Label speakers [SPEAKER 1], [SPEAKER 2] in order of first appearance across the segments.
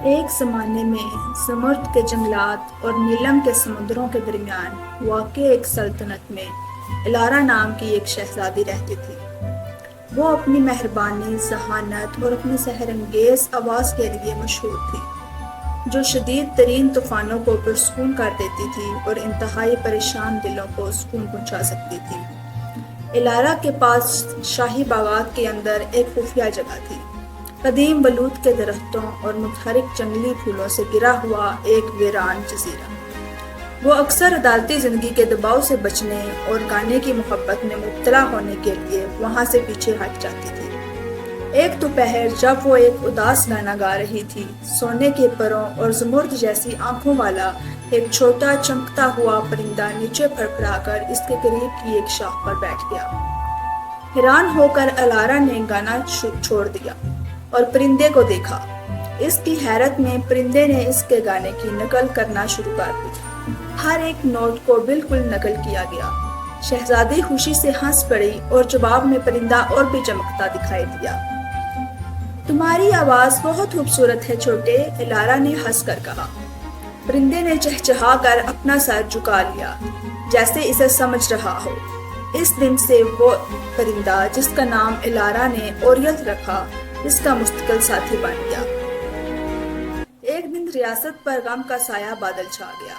[SPEAKER 1] ایک زمانے میں زمرد کے جنگلات اور نیلم کے سمندروں کے درمیان واقع ایک سلطنت میں الارا نام کی ایک شہزادی رہتی تھی۔ وہ اپنی مہربانی، ذہانت اور اپنی سحر انگیز آواز کے لیے مشہور تھی، جو شدید ترین طوفانوں کو پرسکون کر دیتی تھی اور انتہائی پریشان دلوں کو سکون پہنچا سکتی تھی۔ الارا کے پاس شاہی باغات کے اندر ایک خفیہ جگہ تھی، قدیم بلوط کے درختوں اور متحرک جنگلی پھولوں سے گرا ہوا ایک ویران جزیرہ۔ وہ اکثر عدالتی زندگی کے دباؤ سے بچنے اور گانے کی محبت میں مبتلا ہونے کے لیے وہاں سے پیچھے ہٹ جاتی تھی۔ ایک دوپہر جب وہ ایک اداس گانا گا رہی تھی، سونے کے پروں اور زمرد جیسی آنکھوں والا ایک چھوٹا چمکتا ہوا پرندہ نیچے پھڑپھڑا کر اس کے قریب کی ایک شاخ پر بیٹھ گیا۔ حیران ہو کر الارا نے گانا چھوڑ دیا اور پرندے کو دیکھا۔ اس کی حیرت میں پرندے نے اس کے گانے کی نقل کرنا شروع کر دی۔ ہر ایک نوٹ کو بالکل نقل کیا گیا۔ شہزادی خوشی سے ہنس پڑی اور جواب میں پرندہ اور بھی چمکتا دکھائی دیا۔ تمہاری آواز بہت خوبصورت ہے چھوٹے، الارا نے ہنس کر کہا۔ پرندے نے چہچہا کر اپنا سر جھکا لیا، جیسے اسے سمجھ رہا ہو۔ اس دن سے وہ پرندہ جس کا نام الارا نے اوریل رکھا، اس کا مستقل ساتھی بن گیا۔ ایک دن ریاست پر غم کا سایہ بادل چھا گیا۔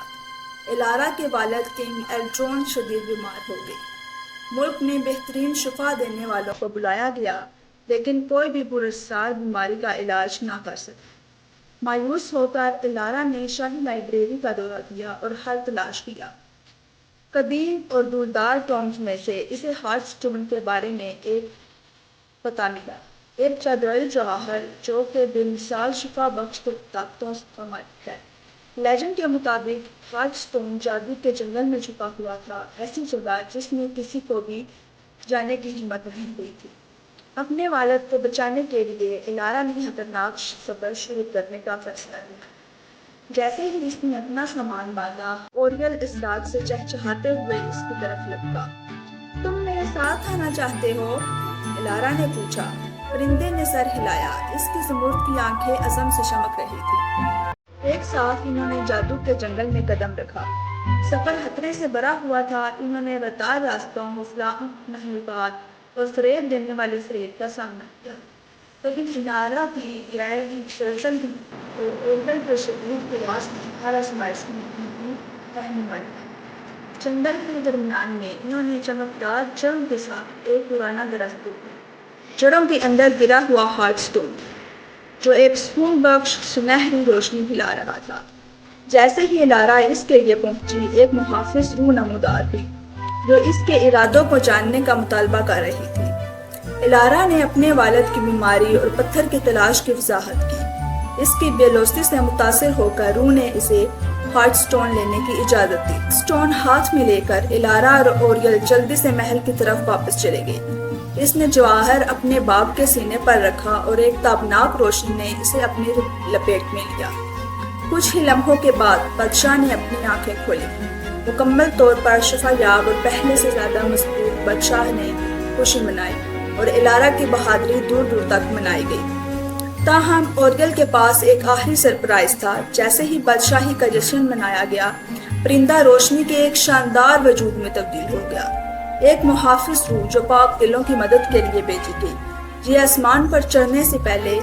[SPEAKER 1] الارا کے والد کنگ ایلٹرون شدید بیمار ہو گئے۔ ملک میں بہترین شفا دینے والوں کو بلایا گیا، لیکن کوئی بھی پراسرار بیماری کا علاج نہ کر سکا۔ مایوس ہو کر الارا نے شاہی لائبریری کا دورہ کیا اور حل تلاش کیا۔ قدیم اور دوردار ٹومز میں سے اسے ہارٹ سٹون کے بارے میں ایک پتہ ملا، ایک چادرئی جواہر جو کہ بے مثال شفا بخش طاقتوں سے مالک ہے۔ لیجنڈ کے مطابق ہارٹ سٹون جادو کے جنگل میں چھپا ہوا تھا، ایسی جگہ جس میں کسی کو بھی جانے کی ہمت نہیں ہوئی تھی۔ اپنے والد کو بچانے کے لیے الارا نے خطرناک سفر شروع کرنے کا فیصلہ لیا۔ جیسے ہی اس نے اپنا سامان باندھا، اوریل اس رات سے چہچہاتے ہوئے اس کی طرف لپکا۔ تم میرے ساتھ آنا چاہتے ہو؟ الارا نے پوچھا۔ پرندے نے سر ہلایا، اس کی زمرد کی آنکھیں عزم سے چمک رہی تھی۔ ایک ساتھ انہوں نے جادو کے جنگل میں قدم رکھا۔ سفر خطرے سے بھرا ہوا تھا۔ انہوں نے غدار راستوں، مفلاحوں محلات اور فریب دینے والے فریب کا سامنا کیا، لیکن الارا کی غیر مسلسل اور اوریل کے شدید پریاس نے ہر آزمائش کی رہنمائی کی۔ جنگل کے درمیان میں انہوں نے چمکدار جڑوں کے ساتھ ایک پرانا درخت دیکھا، جڑوں کے اندر گرا ہوا ہارٹ سٹون، جو ایک سکون بخش سنہری روشنی پھیلا رہا تھا۔ جیسے ہی الارا اس کے لیے پہنچی، ایک محافظ روح نمودار ہوئی، جو اس کے ارادوں کو جاننے کا مطالبہ کر رہی تھی۔ الارا نے اپنے والد کی بیماری اور پتھر کی تلاش کی وضاحت کی۔ اس کی بےلوثی سے متاثر ہو کر روح نے اسے ہارٹ سٹون لینے کی اجازت دی۔ سٹون ہاتھ میں لے کر الارا اور اوریل جلدی سے محل کی طرف واپس چلے گئے۔ اس نے جواہر اپنے باپ کے سینے پر رکھا اور ایک تابناک روشنی نے اسے اپنی لپیٹ میں لیا۔ کچھ ہی لمحوں کے بعد بادشاہ نے اپنی آنکھیں کھولی۔ مکمل طور پر شفا یاب اور پہلے سے زیادہ مضبوط، بادشاہ نے خوشی منائی اور الارا کی بہادری دور دور تک منائی گئی۔ تاہم اوریل کے پاس ایک آخری سرپرائز تھا۔ جیسے ہی بادشاہی کا جشن منایا گیا، پرندہ روشنی کے ایک شاندار وجود میں تبدیل ہو گیا، ایک محافظ روح جو پاک دلوں کی مدد کے لیے بھیجی گئی۔ یہ آسمان پر چڑھنے سے پہلے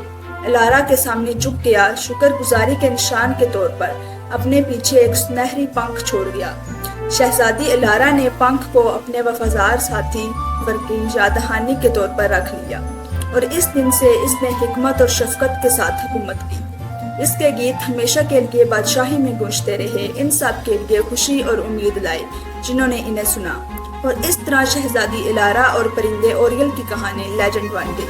[SPEAKER 1] الارا کے سامنے جھک گیا، شکر گزاری کے نشان کے طور پر اپنے پیچھے ایک سنہری پنکھ چھوڑ گیا۔ شہزادی الارا نے پنکھ کو اپنے وفادار ساتھی پر کی یاد دہانی کے طور پر رکھ لیا، اور اس دن سے اس نے حکمت اور شفقت کے ساتھ حکومت کی۔ اس کے گیت ہمیشہ کے لیے بادشاہی میں گونجتے رہے، ان سب کے لیے خوشی اور امید لائی جنہوں نے انہیں سنا، اور اس طرح شہزادی الارا اور پرندے اوریل کی کہانی لیجنڈ بن گئی۔